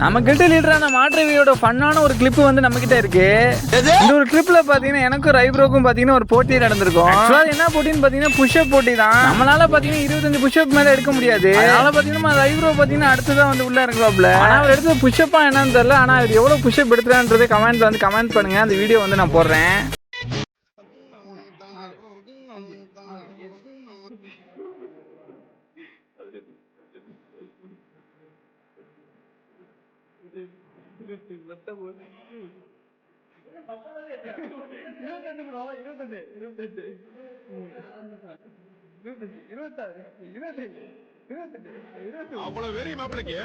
நம்ம கிட்ட லீடரான மாற்றவியோட ஃபன்னான ஒரு கிளிப் வந்து நம்ம கிட்ட இருக்கு. இந்த ஒரு கிளிப்ல பாத்தீங்கன்னா எனக்கும் ரைப்ரோக்கும் பாத்தீங்கன்னா ஒரு போட்டி நடந்திருக்கும். அது என்ன போட்டின்னு பாத்தீங்கன்னா புஷ்அப் போட்டி தான். நம்மளால பாத்தீங்கன்னா 25 புஷ்அப் மேல எடுக்க முடியாது. அதனால பாத்தீங்கன்னா ரைப்ரோ பாத்தீங்கன்னா அடுத்ததான் வந்து உள்ள இறங்குவாப்ல. ஆனா அவர் எடுத்த புஷ்அப்பா என்னன்னு தெரியல. ஆனா அவர் எவ்வளவு புஷ்அப் எடுத்துறான்றதை கமெண்ட்ல வந்து கமெண்ட் பண்ணுங்க. அந்த வீடியோ வந்து நான் போடுறேன். அவ்வளவு வெறி மாப்பிளைக்கு